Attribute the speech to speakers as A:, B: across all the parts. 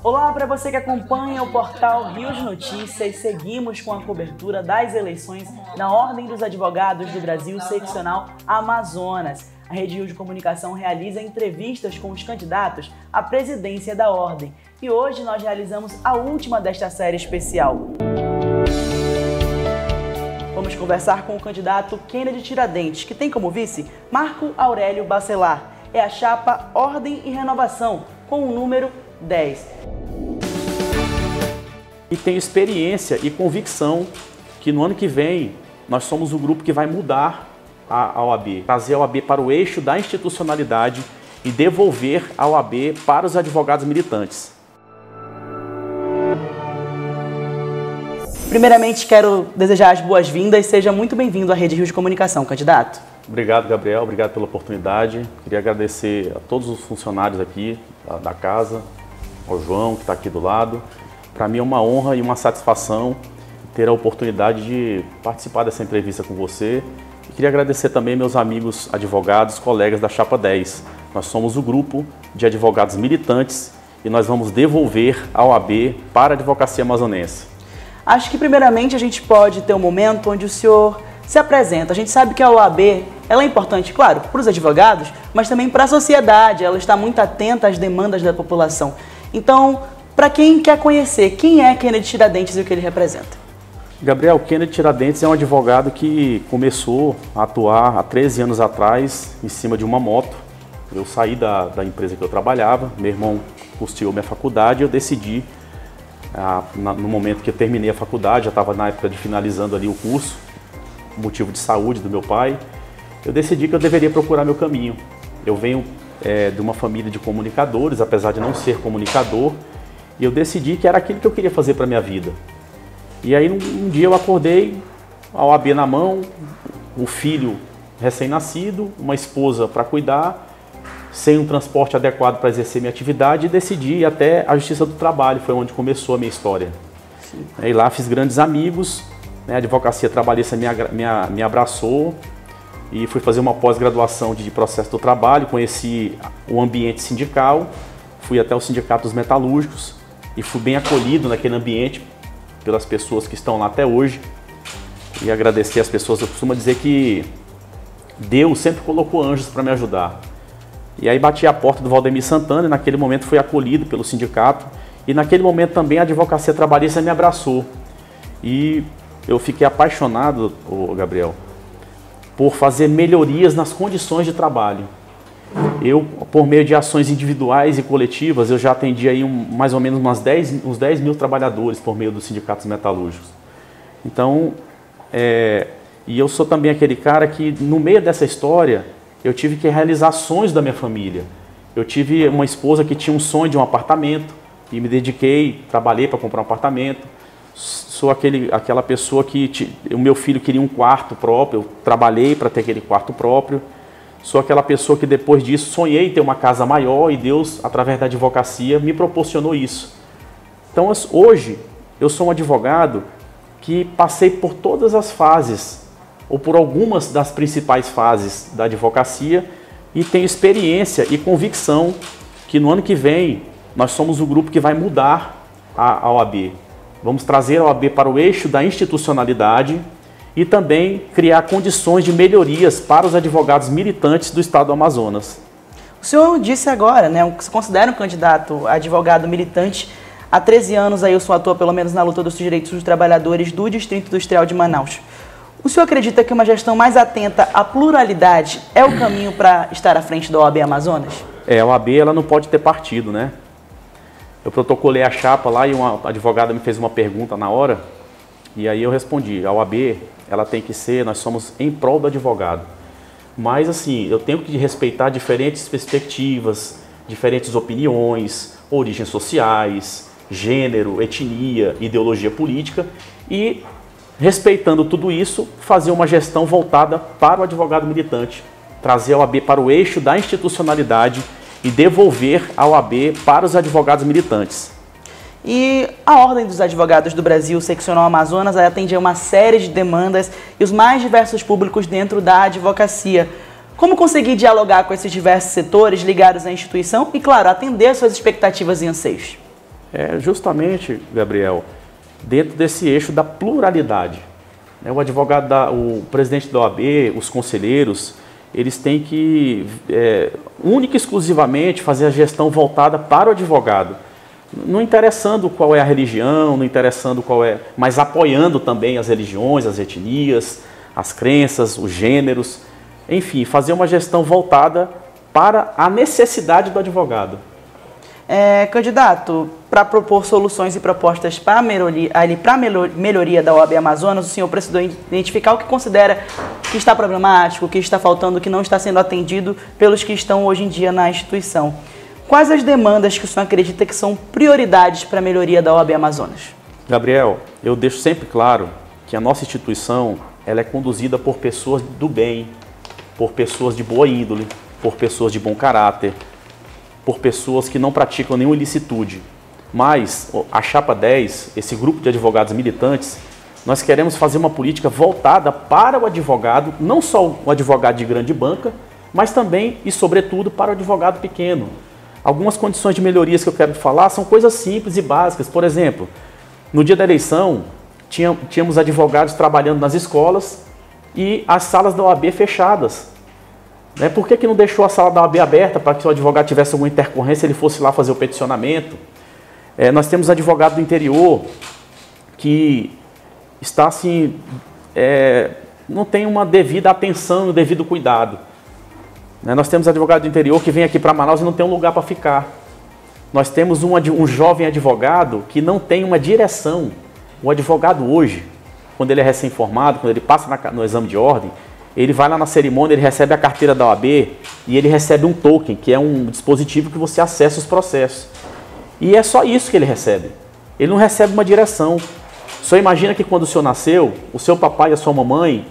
A: Olá para você que acompanha o portal Rios Notícias. Seguimos com a cobertura das eleições na Ordem dos Advogados do Brasil Seccional Amazonas. A Rede Rio de Comunicação realiza entrevistas com os candidatos à presidência da Ordem. E hoje nós realizamos a última desta série especial. Vamos conversar com o candidato Kennedy Tiradentes, que tem como vice Marco Aurélio Bacelar. É a chapa Ordem e Renovação, com o número 10.
B: E tenho experiência e convicção que no ano que vem nós somos o grupo que vai mudar a OAB, trazer a OAB para o eixo da institucionalidade e devolver a OAB para os advogados militantes.
A: Primeiramente, quero desejar as boas-vindas. Seja muito bem-vindo à Rede Rio de Comunicação, candidato.
B: Obrigado, Gabriel. Obrigado pela oportunidade. Queria agradecer a todos os funcionários aqui da casa, ao João, que está aqui do lado. Para mim é uma honra e uma satisfação ter a oportunidade de participar dessa entrevista com você. E queria agradecer também meus amigos advogados, colegas da Chapa 10. Nós somos o grupo de advogados militantes e nós vamos devolver a OAB para a advocacia amazonense.
A: Acho que primeiramente a gente pode ter um momento onde o senhor se apresenta. A gente sabe que a OAB ela é importante, claro, para os advogados, mas também para a sociedade. Ela está muito atenta às demandas da população. Então, para quem quer conhecer, quem é Kennedy Tiradentes e o que ele representa?
B: Gabriel, Kennedy Tiradentes é um advogado que começou a atuar há 13 anos atrás em cima de uma moto. Eu saí da empresa que eu trabalhava, meu irmão custeou minha faculdade e eu decidi, no momento que eu terminei a faculdade, já estava na época de finalizando ali o curso, motivo de saúde do meu pai, eu decidi que eu deveria procurar meu caminho. Eu venho de uma família de comunicadores, apesar de não ser comunicador, e eu decidi que era aquilo que eu queria fazer para a minha vida. E aí um dia eu acordei, a OAB na mão, um filho recém-nascido, uma esposa para cuidar, sem um transporte adequado para exercer minha atividade, e decidi ir até a Justiça do Trabalho, foi onde começou a minha história. Sim. E lá fiz grandes amigos, a advocacia trabalhista me abraçou, e fui fazer uma pós-graduação de processo do trabalho, conheci o ambiente sindical, fui até o Sindicato dos Metalúrgicos e fui bem acolhido naquele ambiente pelas pessoas que estão lá até hoje. E agradecer as pessoas, eu costumo dizer que Deus sempre colocou anjos para me ajudar. E aí bati a porta do Valdemir Santana e naquele momento fui acolhido pelo sindicato e naquele momento também a advocacia trabalhista me abraçou. E eu fiquei apaixonado, Gabriel, por fazer melhorias nas condições de trabalho. Eu, por meio de ações individuais e coletivas, eu já atendi aí mais ou menos uns 10 mil trabalhadores por meio dos sindicatos metalúrgicos. Então, e eu sou também aquele cara que, no meio dessa história, eu tive que realizar sonhos da minha família. Eu tive uma esposa que tinha um sonho de um apartamento e me dediquei, trabalhei para comprar um apartamento. Sou aquela pessoa que o meu filho queria um quarto próprio, eu trabalhei para ter aquele quarto próprio. Sou aquela pessoa que depois disso sonhei em ter uma casa maior e Deus, através da advocacia, me proporcionou isso. Então hoje eu sou um advogado que passei por todas as fases, ou por algumas das principais fases da advocacia e tenho experiência e convicção que no ano que vem nós somos o grupo que vai mudar a OAB. Vamos trazer a OAB para o eixo da institucionalidade e também criar condições de melhorias para os advogados militantes do estado do Amazonas.
A: O senhor disse agora, né, que se considera um candidato a advogado militante. Há 13 anos aí o senhor atua pelo menos na luta dos direitos dos trabalhadores do Distrito Industrial de Manaus. O senhor acredita que uma gestão mais atenta à pluralidade é o caminho para estar à frente da OAB Amazonas?
B: A OAB ela não pode ter partido, né? Eu protocolei a chapa lá e uma advogada me fez uma pergunta na hora e aí eu respondi, a OAB ela tem que ser, nós somos em prol do advogado. Mas assim, eu tenho que respeitar diferentes perspectivas, diferentes opiniões, origens sociais, gênero, etnia, ideologia política e, respeitando tudo isso, fazer uma gestão voltada para o advogado militante, trazer a OAB para o eixo da institucionalidade e devolver a OAB para os advogados militantes.
A: E a Ordem dos Advogados do Brasil Seccional Amazonas atende a uma série de demandas e os mais diversos públicos dentro da advocacia. Como conseguir dialogar com esses diversos setores ligados à instituição e, claro, atender às suas expectativas e anseios?
B: É justamente, Gabriel, dentro desse eixo da pluralidade. O advogado, o presidente da OAB, os conselheiros, eles têm que, única e exclusivamente, fazer a gestão voltada para o advogado. Não interessando qual é a religião, não interessando qual é, mas apoiando também as religiões, as etnias, as crenças, os gêneros. Enfim, fazer uma gestão voltada para a necessidade do advogado.
A: Candidato, para propor soluções e propostas para a melhoria da OAB Amazonas, o senhor precisou identificar o que considera que está problemático, o que está faltando, o que não está sendo atendido pelos que estão hoje em dia na instituição. Quais as demandas que o senhor acredita que são prioridades para a melhoria da OAB Amazonas?
B: Gabriel, eu deixo sempre claro que a nossa instituição ela é conduzida por pessoas do bem, por pessoas de boa índole, por pessoas de bom caráter, por pessoas que não praticam nenhuma ilicitude. Mas a Chapa 10, esse grupo de advogados militantes, nós queremos fazer uma política voltada para o advogado, não só o advogado de grande banca, mas também e sobretudo para o advogado pequeno. Algumas condições de melhorias que eu quero falar são coisas simples e básicas. Por exemplo, no dia da eleição, tínhamos advogados trabalhando nas escolas e as salas da OAB fechadas. Por que não deixou a sala da OAB aberta para que o advogado tivesse alguma intercorrência e ele fosse lá fazer o peticionamento? Nós temos advogado do interior que está assim, não tem uma devida atenção, um devido cuidado. Nós temos advogado do interior que vem aqui para Manaus e não tem um lugar para ficar. Nós temos um jovem advogado que não tem uma direção. O advogado hoje, quando ele é recém-formado, quando ele passa no exame de ordem, ele vai lá na cerimônia, ele recebe a carteira da OAB e ele recebe um token, que é um dispositivo que você acessa os processos. E é só isso que ele recebe. Ele não recebe uma direção. O senhor imagina que quando o senhor nasceu, o seu papai e a sua mamãe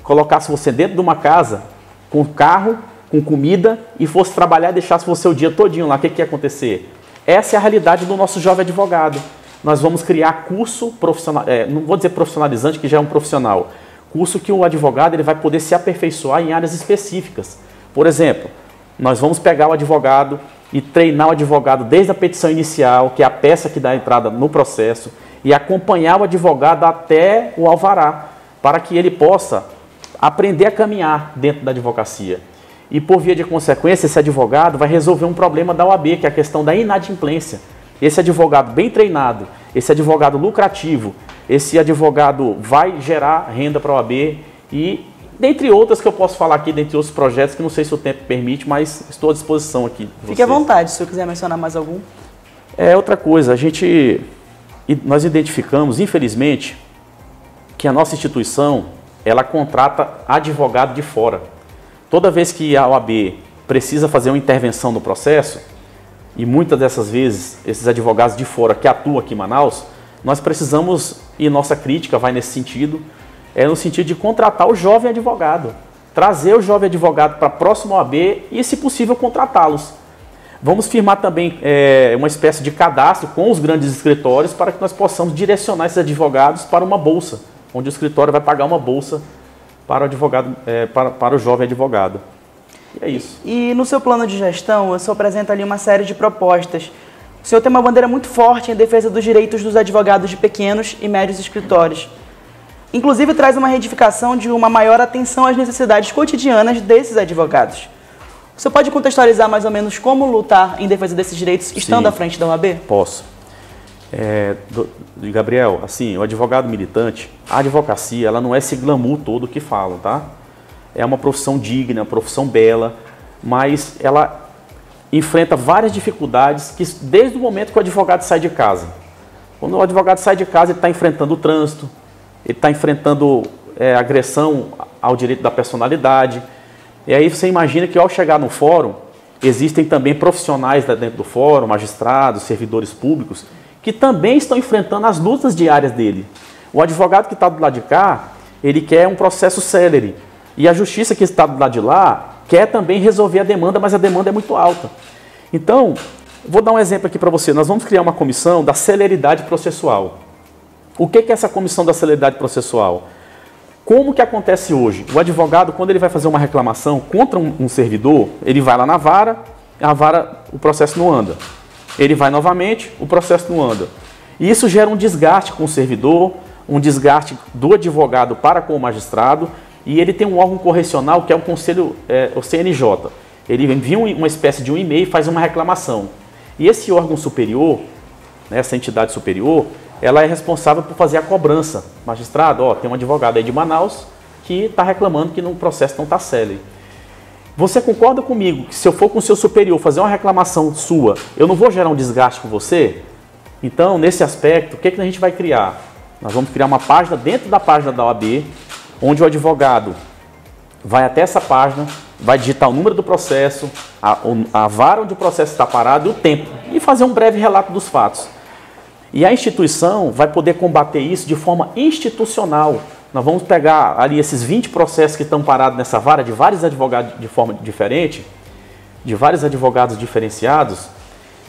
B: colocassem você dentro de uma casa, com carro, com comida, e fosse trabalhar e deixasse você o dia todinho lá, o que ia acontecer? Essa é a realidade do nosso jovem advogado. Nós vamos criar curso profissional, não vou dizer profissionalizante, que já é um profissional, curso que o advogado ele vai poder se aperfeiçoar em áreas específicas. Por exemplo, nós vamos pegar o advogado e treinar o advogado desde a petição inicial, que é a peça que dá a entrada no processo, e acompanhar o advogado até o alvará, para que ele possa aprender a caminhar dentro da advocacia. E por via de consequência, esse advogado vai resolver um problema da OAB, que é a questão da inadimplência. Esse advogado bem treinado, esse advogado lucrativo, esse advogado vai gerar renda para a OAB e, dentre outras que eu posso falar aqui, dentre outros projetos, que não sei se o tempo permite, mas estou à disposição aqui.
A: Fique à vontade, se eu quiser mencionar mais algum.
B: Outra coisa, nós identificamos, infelizmente, que a nossa instituição, ela contrata advogado de fora. Toda vez que a OAB precisa fazer uma intervenção no processo, e muitas dessas vezes, esses advogados de fora que atuam aqui em Manaus, nós precisamos, e nossa crítica vai nesse sentido, no sentido de contratar o jovem advogado, trazer o jovem advogado para a próxima OAB e, se possível, contratá-los. Vamos firmar também uma espécie de cadastro com os grandes escritórios para que nós possamos direcionar esses advogados para uma bolsa, onde o escritório vai pagar uma bolsa para o advogado, para o jovem advogado. E é isso.
A: E no seu plano de gestão, o senhor apresenta ali uma série de propostas. O senhor tem uma bandeira muito forte em defesa dos direitos dos advogados de pequenos e médios escritórios. Inclusive, traz uma reedificação de uma maior atenção às necessidades cotidianas desses advogados. O senhor pode contextualizar mais ou menos como lutar em defesa desses direitos estando à frente da OAB?
B: Posso. Gabriel, assim, o advogado militante, a advocacia, ela não é esse glamour todo que falam, tá? É uma profissão digna, uma profissão bela, mas ela enfrenta várias dificuldades que, desde o momento que o advogado sai de casa. Quando o advogado sai de casa, ele está enfrentando o trânsito, ele está enfrentando agressão ao direito da personalidade. E aí você imagina que ao chegar no fórum, existem também profissionais dentro do fórum, magistrados, servidores públicos, que também estão enfrentando as lutas diárias dele. O advogado que está do lado de cá, ele quer um processo célere. E a justiça que está do lado de lá quer também resolver a demanda, mas a demanda é muito alta. Então, vou dar um exemplo aqui para você. Nós vamos criar uma comissão da celeridade processual. O que é essa comissão da celeridade processual? Como que acontece hoje? O advogado, quando ele vai fazer uma reclamação contra um servidor, ele vai lá na vara, o processo não anda. ele vai novamente, o processo não anda. E isso gera um desgaste com o servidor, um desgaste do advogado para com o magistrado, e ele tem um órgão correcional que é o Conselho, o CNJ. Ele envia uma espécie de um e-mail e faz uma reclamação. E esse órgão superior, né, essa entidade superior, ela é responsável por fazer a cobrança. Magistrado, ó, tem um advogado aí de Manaus que está reclamando que no processo não está célere. Você concorda comigo que se eu for com o seu superior fazer uma reclamação sua, eu não vou gerar um desgaste com você? Então, nesse aspecto, o que a gente vai criar? Nós vamos criar uma página dentro da página da OAB, onde o advogado vai até essa página, vai digitar o número do processo, a vara onde o processo está parado e o tempo, e fazer um breve relato dos fatos. E a instituição vai poder combater isso de forma institucional. Nós vamos pegar ali esses 20 processos que estão parados nessa vara, de vários advogados de forma diferente, de vários advogados diferenciados,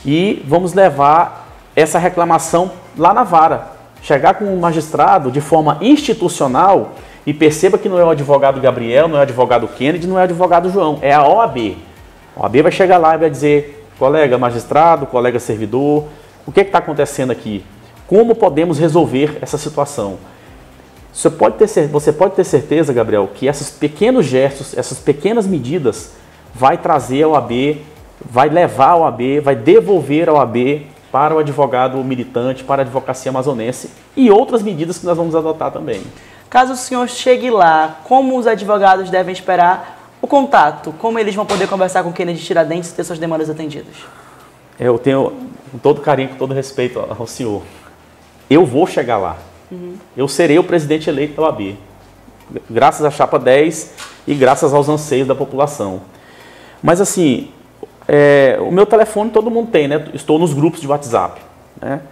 B: e vamos levar essa reclamação lá na vara. Chegar com o magistrado de forma institucional e perceba que não é o advogado Gabriel, não é o advogado Kennedy, não é o advogado João, é a OAB. A OAB vai chegar lá e vai dizer, colega magistrado, colega servidor, o que está acontecendo aqui? Como podemos resolver essa situação? Você pode ter certeza, Gabriel, que esses pequenos gestos, essas pequenas medidas vai trazer a OAB, vai levar a OAB, vai devolver a OAB para o advogado militante, para a advocacia amazonense e outras medidas que nós vamos adotar também.
A: Caso o senhor chegue lá, como os advogados devem esperar o contato? Como eles vão poder conversar com o Kennedy Tiradentes e ter suas demandas atendidas?
B: Eu tenho, com todo carinho, com todo respeito ao senhor, eu vou chegar lá. Eu serei o presidente eleito da OAB, graças à Chapa 10 e graças aos anseios da população. Mas assim, o meu telefone todo mundo tem, né? Estou nos grupos de WhatsApp, né?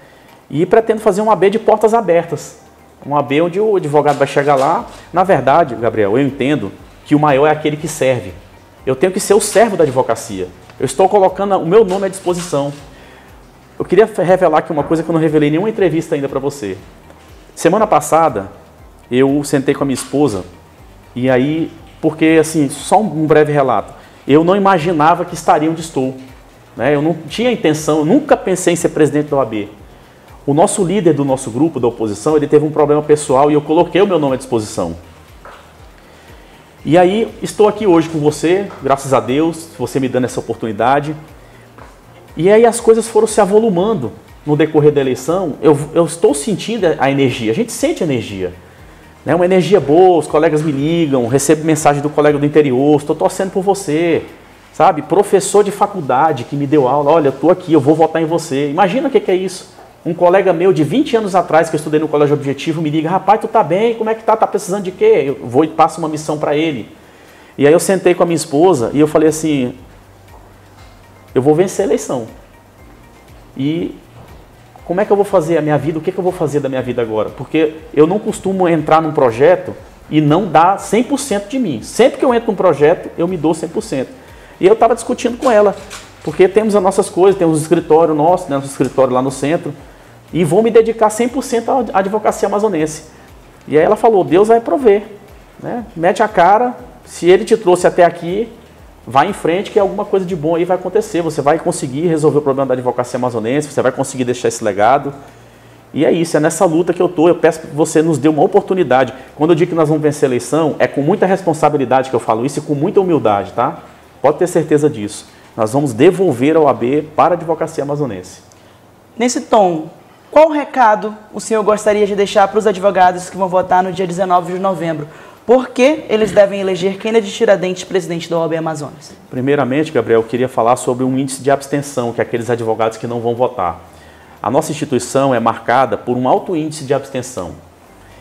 B: E pretendo fazer uma AB de portas abertas. Uma AB onde o advogado vai chegar lá. Na verdade, Gabriel, eu entendo que o maior é aquele que serve. Eu tenho que ser o servo da advocacia. Eu estou colocando o meu nome à disposição. Eu queria revelar aqui uma coisa que eu não revelei em nenhuma entrevista ainda para você. Semana passada, eu sentei com a minha esposa, e aí, porque assim, só um breve relato, eu não imaginava que estaria onde estou, né? Eu não tinha intenção, eu nunca pensei em ser presidente da OAB. O nosso líder do nosso grupo, da oposição, ele teve um problema pessoal e eu coloquei o meu nome à disposição. E aí, estou aqui hoje com você, graças a Deus, você me dando essa oportunidade. E aí as coisas foram se avolumando no decorrer da eleição. Eu estou sentindo a energia, a gente sente a energia. Né? Uma energia boa, os colegas me ligam, recebo mensagem do colega do interior, estou torcendo por você. Sabe? Professor de faculdade que me deu aula, olha, eu estou aqui, eu vou votar em você. Imagina o que é isso. Um colega meu de 20 anos atrás, que eu estudei no Colégio Objetivo, me liga, rapaz, tu tá bem? Como é que tá? Tá precisando de quê? Eu vou e passo uma missão para ele. E aí eu sentei com a minha esposa e eu falei assim, eu vou vencer a eleição. E como é que eu vou fazer a minha vida? O que eu vou fazer da minha vida agora? Porque eu não costumo entrar num projeto e não dar 100% de mim. Sempre que eu entro num projeto, eu me dou 100%. E eu estava discutindo com ela, porque temos as nossas coisas, temos um escritório nosso, né, nosso escritório lá no centro, e vou me dedicar 100% à advocacia amazonense. E aí ela falou, Deus vai prover, né? Mete a cara, se ele te trouxe até aqui, vai em frente que alguma coisa de bom aí vai acontecer, você vai conseguir resolver o problema da advocacia amazonense, você vai conseguir deixar esse legado. E é isso, é nessa luta que eu estou, eu peço que você nos dê uma oportunidade. Quando eu digo que nós vamos vencer a eleição, é com muita responsabilidade que eu falo isso e com muita humildade, tá? Pode ter certeza disso. Nós vamos devolver a OAB para a advocacia amazonense.
A: Nesse tom, qual recado o senhor gostaria de deixar para os advogados que vão votar no dia 19 de novembro? Por que eles devem eleger Kennedy Tiradentes presidente da OAB Amazonas?
B: Primeiramente, Gabriel, eu queria falar sobre um índice de abstenção, que é aqueles advogados que não vão votar. A nossa instituição é marcada por um alto índice de abstenção.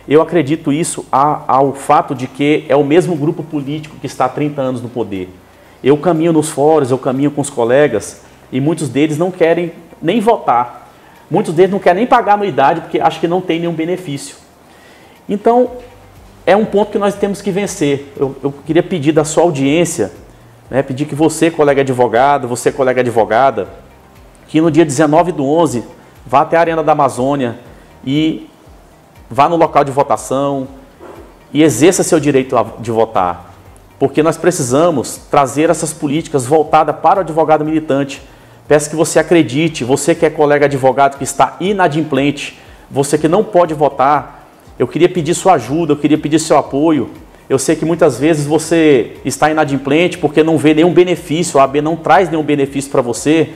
B: Eu acredito isso ao fato de que é o mesmo grupo político que está há 30 anos no poder. Eu caminho nos fóruns, eu caminho com os colegas e muitos deles não querem nem votar. Muitos deles não querem nem pagar anuidade porque acham que não tem nenhum benefício. Então, é um ponto que nós temos que vencer. Eu queria pedir da sua audiência, né, pedir que você, colega advogado, você, colega advogada, que no dia 19/11 vá até a Arena da Amazônia e vá no local de votação e exerça seu direito de votar. Porque nós precisamos trazer essas políticas voltadas para o advogado militante. Peço que você acredite, você que é colega advogado que está inadimplente, você que não pode votar, eu queria pedir sua ajuda, eu queria pedir seu apoio. Eu sei que muitas vezes você está inadimplente porque não vê nenhum benefício, a AB não traz nenhum benefício para você.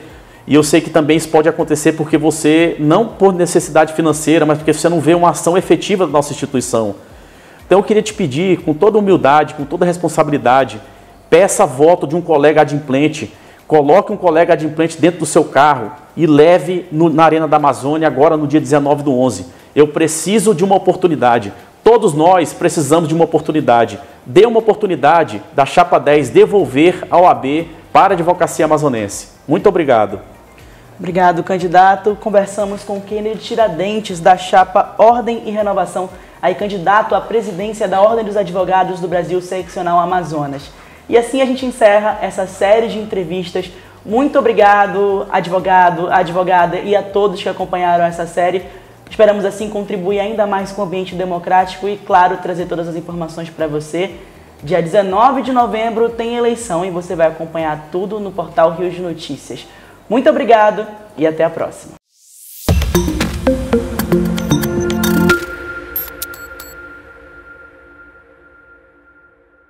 B: E eu sei que também isso pode acontecer porque você, não por necessidade financeira, mas porque você não vê uma ação efetiva da nossa instituição. Então eu queria te pedir, com toda humildade, com toda responsabilidade, peça voto de um colega adimplente, coloque um colega adimplente dentro do seu carro e leve na Arena da Amazônia agora no dia 19/11. Eu preciso de uma oportunidade. Todos nós precisamos de uma oportunidade. Dê uma oportunidade da Chapa 10 devolver ao AB para a advocacia amazonense. Muito obrigado.
A: Obrigado, candidato. Conversamos com Kennedy Tiradentes, da Chapa Ordem e Renovação, aí candidato à presidência da Ordem dos Advogados do Brasil Seccional Amazonas. E assim a gente encerra essa série de entrevistas. Muito obrigado, advogado, advogada e a todos que acompanharam essa série. Esperamos assim contribuir ainda mais com o ambiente democrático e, claro, trazer todas as informações para você. Dia 19 de novembro tem eleição e você vai acompanhar tudo no portal Rio de Notícias. Muito obrigado e até a próxima.